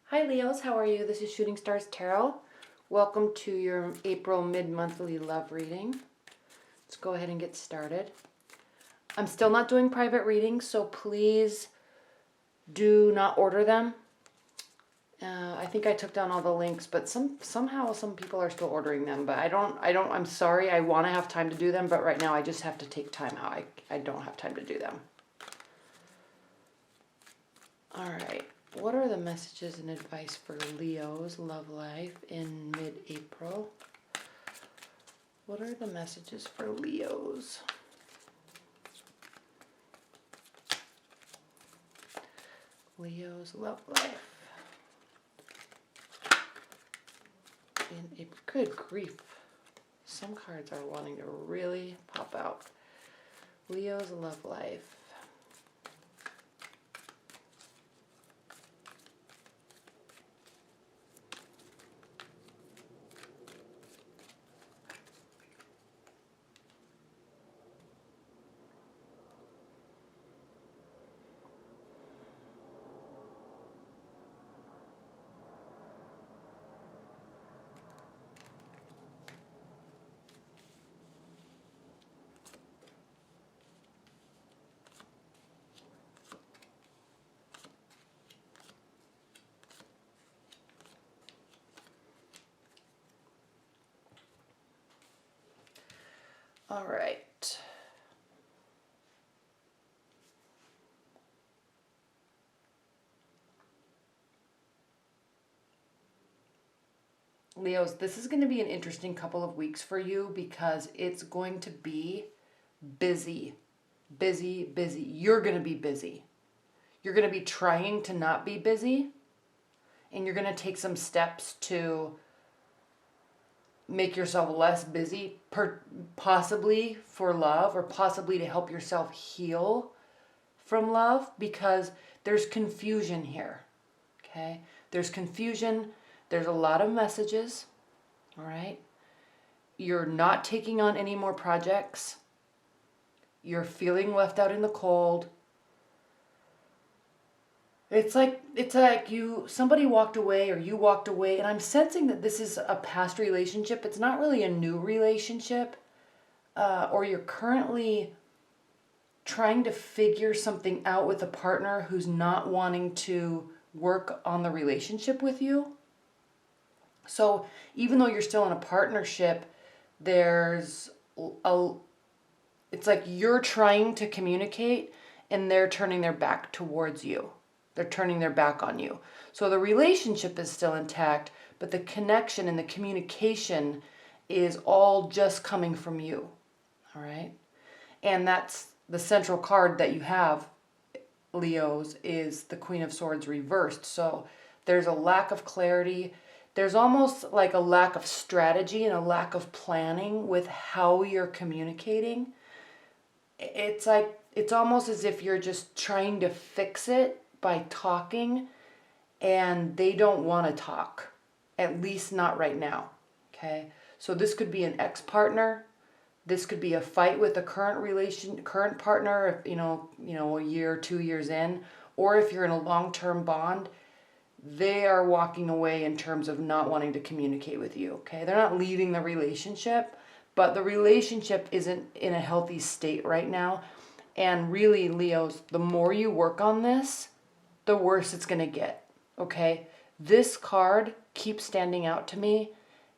Hi Leos, how are you? This is Shooting Stars Tarot. Welcome to your April mid-monthly love reading. Let's go ahead and get started. I'm still not doing private readings, so please do not order them. I think I took down all the links, but somehow some people are still ordering them. But I'm sorry. I want to have time to do them, but right now I just have to take time out. I don't have time to do them. All right. What are the messages and advice for Leo's love life in mid-April? What are the messages for Leo's? Leo's love life in April. Good grief. Some cards are wanting to really pop out. Leo's love life. All right. Leos, this is going to be an interesting couple of weeks for you because it's going to be busy. Busy, busy. You're going to be busy. You're going to be trying to not be busy, and you're going to take some steps to make yourself less busy, possibly for love, or possibly to help yourself heal from love, because there's confusion here. Okay? There's confusion. There's a lot of messages. All right? You're not taking on any more projects. You're feeling left out in the cold. It's like somebody walked away or you walked away, and I'm sensing that this is a past relationship. It's not really a new relationship, or you're currently trying to figure something out with a partner who's not wanting to work on the relationship with you. So even though you're still in a partnership, it's like you're trying to communicate and they're turning their back towards you. They're turning their back on you. So the relationship is still intact, but the connection and the communication is all just coming from you. All right? And that's the central card that you have, Leos, is the Queen of Swords reversed. So there's a lack of clarity. There's almost like a lack of strategy and a lack of planning with how you're communicating. It's almost as if you're just trying to fix it by talking, and they don't want to talk, at least not right now. Okay? So this could be an ex-partner. This could be a fight with a current partner, if a year, 2 years in, or if you're in a long-term bond, they are walking away in terms of not wanting to communicate with you. Okay? They're not leaving the relationship, but the relationship isn't in a healthy state right now. And really, Leos, the more you work on this, the worse it's going to get. Okay? This card keeps standing out to me,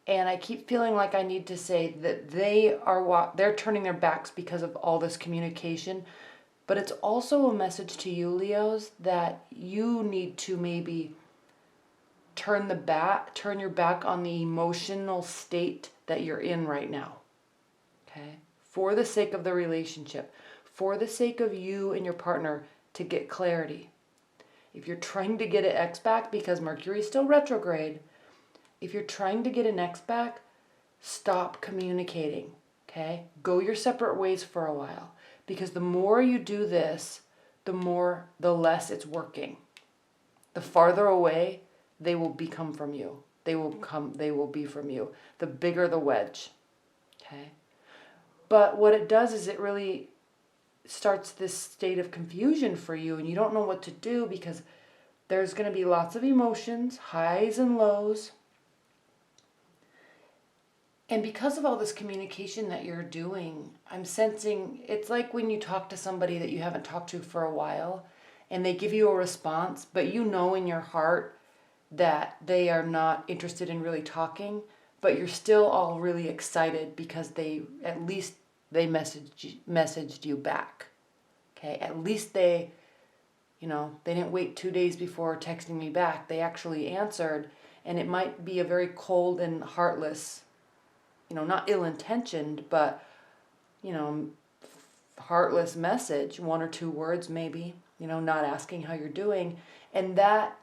and I keep feeling like I need to say that they're turning their backs because of all this communication. But it's also a message to you, Leos, that you need to maybe turn your back on the emotional state that you're in right now. Okay? For the sake of the relationship, for the sake of you and your partner to get clarity. If you're trying to get an ex back because Mercury is still retrograde, if you're trying to get an ex back, stop communicating. Okay? Go your separate ways for a while. Because the more you do this, the less it's working. The farther away they will become from you. They will be from you. The bigger the wedge. Okay? But what it does is it really starts this state of confusion for you, and you don't know what to do because There's going to be lots of emotions, highs and lows. And because of all this communication that you're doing, I'm sensing it's like when you talk to somebody that you haven't talked to for a while and they give you a response, but you know in your heart that they are not interested in really talking, but you're still all really excited because they messaged you back. Okay? At least they didn't wait 2 days before texting me back. They actually answered, and it might be a very cold and heartless, not ill-intentioned, but, heartless message, 1 or 2 words maybe, not asking how you're doing. And that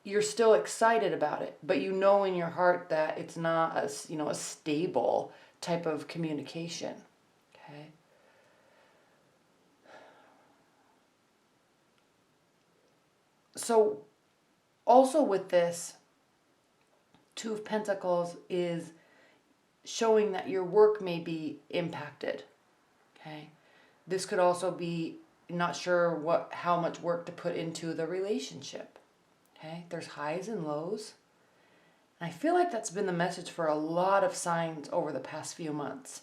you're still excited about it, but you know in your heart that it's not a stable type of communication. Okay? So also with this, 2 of Pentacles is showing that your work may be impacted. Okay? This could also be not sure how much work to put into the relationship. Okay? There's highs and lows. And I feel like that's been the message for a lot of signs over the past few months.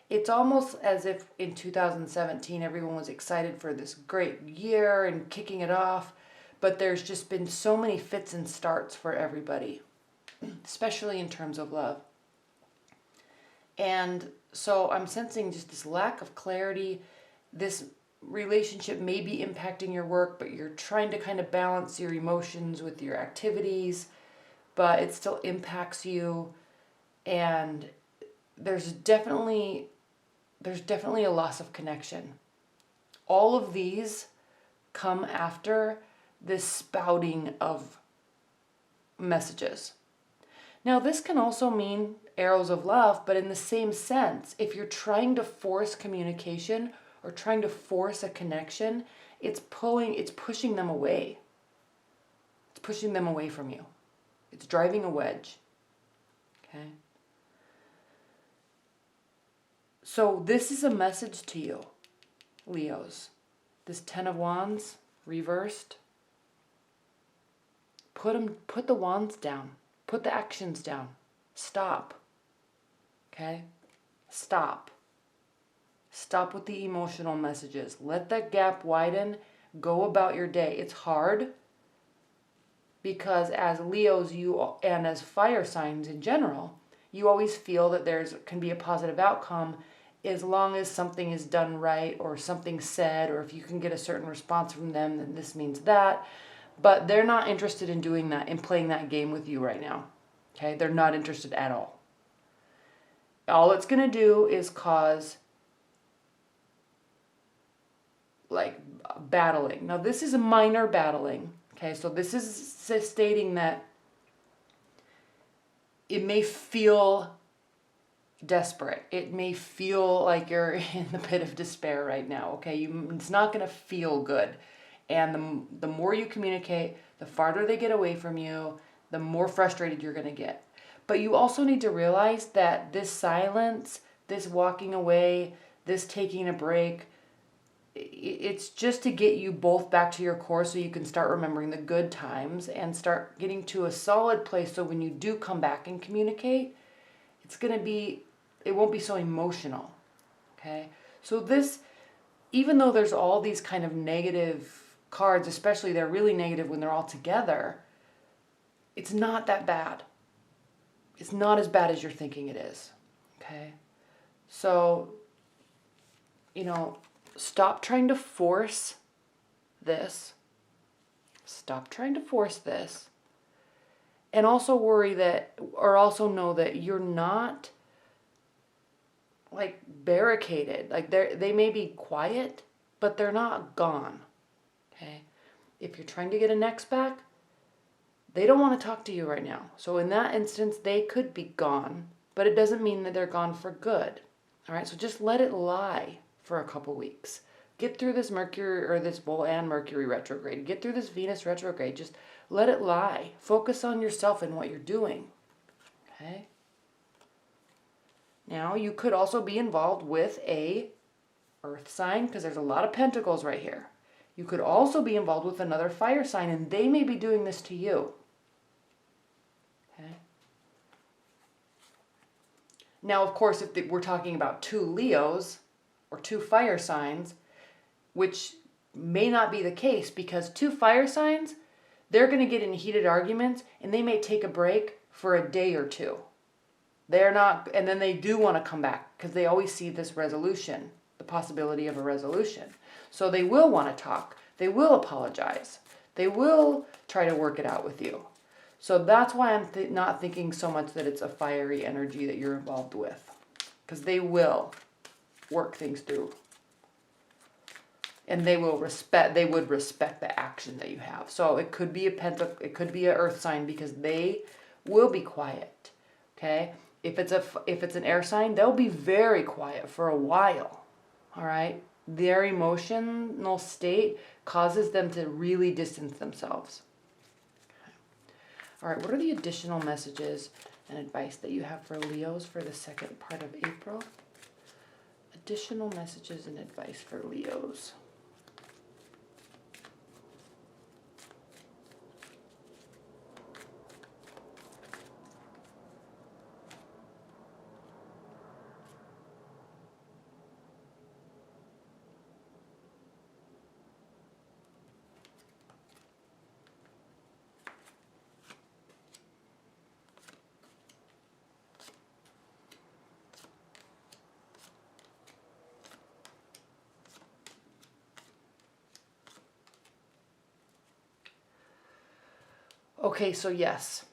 It's almost as if in 2017 everyone was excited for this great year and kicking it off, but there's just been so many fits and starts for everybody, especially in terms of love. And so I'm sensing just this lack of clarity. This relationship may be impacting your work, but you're trying to kind of balance your emotions with your activities, but it still impacts you. And there's definitely a loss of connection. All of these come after this spouting of messages. Now, this can also mean arrows of love, but in the same sense, if you're trying to force communication or trying to force a connection, it's pushing them away. It's pushing them away from you. It's driving a wedge. Okay? So this is a message to you, Leos. This 10 of Wands reversed. Put the wands down. Put the actions down. Stop. Okay? Stop. Stop with the emotional messages. Let that gap widen. Go about your day. It's hard because as Leos, and as fire signs in general, you always feel that can be a positive outcome as long as something is done right or something said, or if you can get a certain response from them, then this means that. But they're not interested in doing that, in playing that game with you right now. Okay? They're not interested at all. All it's going to do is cause battling. Now, this is a minor battling. Okay? So this is stating that it may feel desperate. It may feel like you're in the pit of despair right now. Okay? It's not going to feel good. And the more you communicate, the farther they get away from you, the more frustrated you're going to get. But you also need to realize that this silence, this walking away, this taking a break, it's just to get you both back to your core so you can start remembering the good times and start getting to a solid place so when you do come back and communicate, it won't be so emotional. Okay? So this, even though there's all these kind of negative cards, especially they're really negative when they're all together, it's not that bad. It's not as bad as you're thinking it is. Okay? So, stop trying to force this. Stop trying to force this. And also also know that you're not barricaded. They may be quiet, but they're not gone. Okay? If you're trying to get an ex back, they don't want to talk to you right now. So in that instance, they could be gone, but it doesn't mean that they're gone for good. All right? So just let it lie for a couple weeks. Get through this Mercury retrograde. Get through this Venus retrograde. Just let it lie. Focus on yourself and what you're doing. Okay? Now, you could also be involved with a earth sign because there's a lot of pentacles right here. You could also be involved with another fire sign, and they may be doing this to you. Okay. Now, of course, if we're talking about 2 Leos or 2 fire signs, which may not be the case, because 2 fire signs, they're going to get in heated arguments and they may take a break for a day or 2. They're not, and then they do want to come back because they always see this resolution, the possibility of a resolution. So they will want to talk. They will apologize. They will try to work it out with you. So that's why I'm not thinking so much that it's a fiery energy that you're involved with, because they will work things through. And they would respect the action that you have. So it could be it could be an earth sign, because they will be quiet. Okay? If it's an air sign, they'll be very quiet for a while. All right? Their emotional state causes them to really distance themselves. Okay. All right, what are the additional messages and advice that you have for Leos for the second part of April? Additional messages and advice for Leos. Okay, so yes.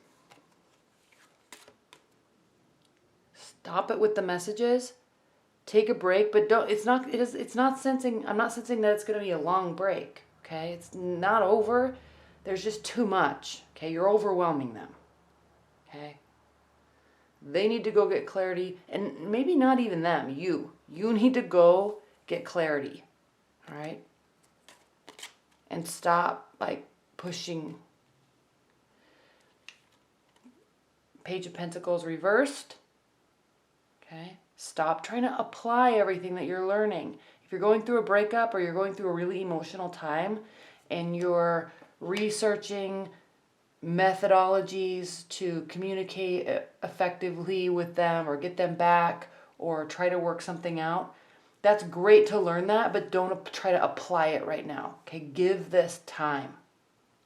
Stop it with the messages. Take a break, but it's not sensing, I'm not sensing that it's going to be a long break, okay? It's not over. There's just too much, okay? You're overwhelming them, okay? They need to go get clarity, and maybe not even them, you. You need to go get clarity, all right? And stop, like, pushing. Page of Pentacles reversed. Okay? Stop trying to apply everything that you're learning. If you're going through a breakup or you're going through a really emotional time and you're researching methodologies to communicate effectively with them or get them back or try to work something out, that's great to learn that, but don't try to apply it right now. Okay? Give this time.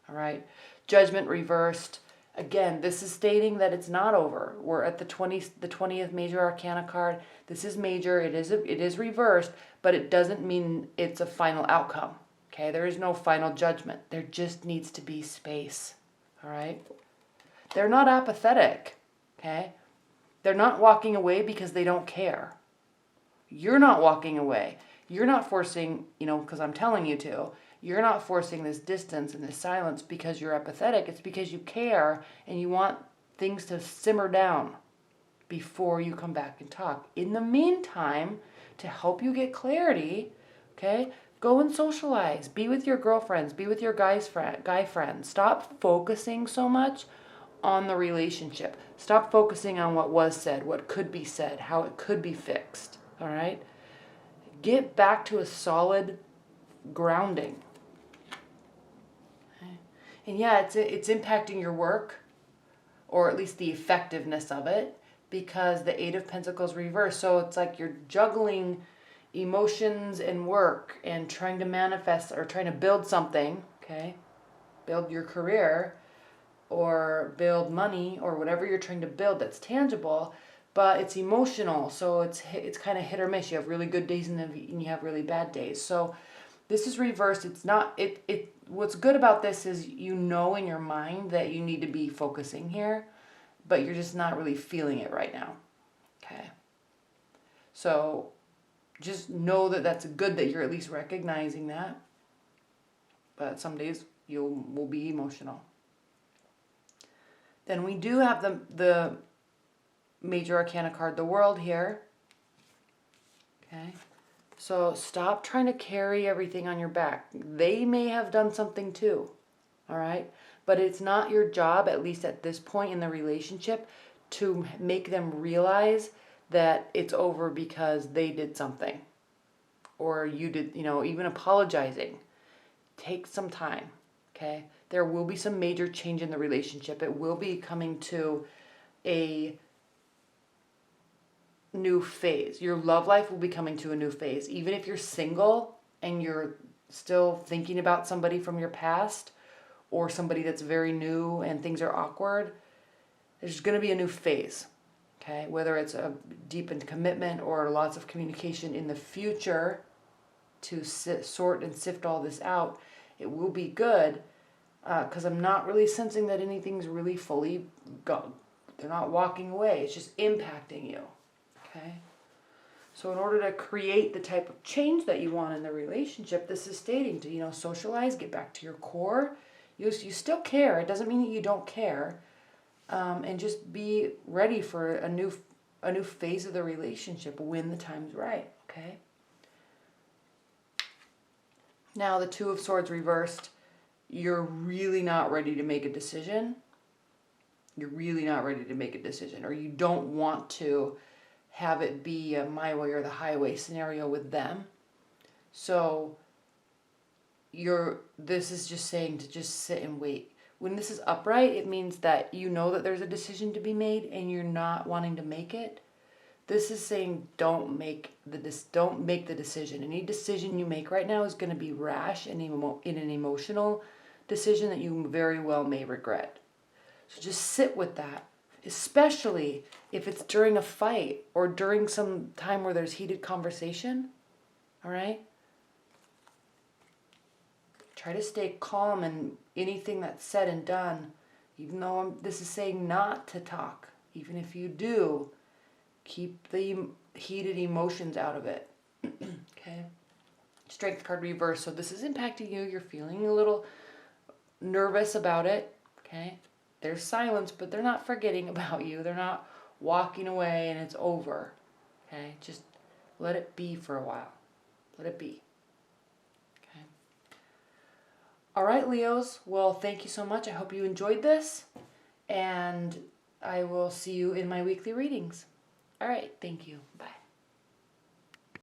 All right? Judgment reversed. Again, this is stating that it's not over. We're at the 20th major arcana card. This is major. It is reversed, but it doesn't mean it's a final outcome. Okay? There is no final judgment. There just needs to be space. All right? They're not apathetic. Okay? They're not walking away because they don't care. You're not walking away. You're not forcing, because I'm telling you to. You're not forcing this distance and this silence because you're apathetic. It's because you care and you want things to simmer down before you come back and talk. In the meantime, to help you get clarity, okay, go and socialize. Be with your girlfriends. Be with your guy friends. Stop focusing so much on the relationship. Stop focusing on what was said, what could be said, how it could be fixed. All right? Get back to a solid grounding. And yeah, it's impacting your work, or at least the effectiveness of it, because the 8 of Pentacles reversed. So it's like you're juggling emotions and work and trying to manifest or trying to build something, okay? Build your career or build money or whatever you're trying to build that's tangible, but it's emotional. So it's kind of hit or miss. You have really good days and you have really bad days. So this is reversed. It's not, what's good about this is in your mind that you need to be focusing here, but you're just not really feeling it right now. Okay. So just know that that's good that you're at least recognizing that. But some days will be emotional. Then we do have the major arcana card, the World here. Okay. So stop trying to carry everything on your back. They may have done something too, all right? But it's not your job, at least at this point in the relationship, to make them realize that it's over because they did something. Or you did, even apologizing. take some time, okay? There will be some major change in the relationship. It will be coming to a new phase. Your love life will be coming to a new phase. Even if you're single and you're still thinking about somebody from your past or somebody that's very new and things are awkward, there's going to be a new phase, okay? Whether it's a deepened commitment or lots of communication in the future to sort and sift all this out, it will be good, because I'm not really sensing that anything's really fully gone. They're not walking away. It's just impacting you, okay? So in order to create the type of change that you want in the relationship, this is stating to, socialize, get back to your core. You still care. It doesn't mean that you don't care. And just be ready for a new phase of the relationship when the time's right, okay? Now the Two of Swords reversed, you're really not ready to make a decision. You're really not ready to make a decision, or you don't want to have it be a my way or the highway scenario with them. So this is just saying to just sit and wait. When this is upright, it means that you know that there's a decision to be made and you're not wanting to make it. This is saying don't make the decision. Any decision you make right now is going to be rash and in an emotional decision that you very well may regret. So just sit with that, especially if it's during a fight or during some time where there's heated conversation. All right? Try to stay calm in anything that's said and done, even though this is saying not to talk. Even if you do, keep the heated emotions out of it. Okay? Strength card reverse. So this is impacting you. You're feeling a little nervous about it. Okay? There's silence, but they're not forgetting about you. They're not walking away and it's over. Okay? Just let it be for a while. Let it be. Okay? All right, Leos. Well, thank you so much. I hope you enjoyed this. And I will see you in my weekly readings. All right. Thank you. Bye.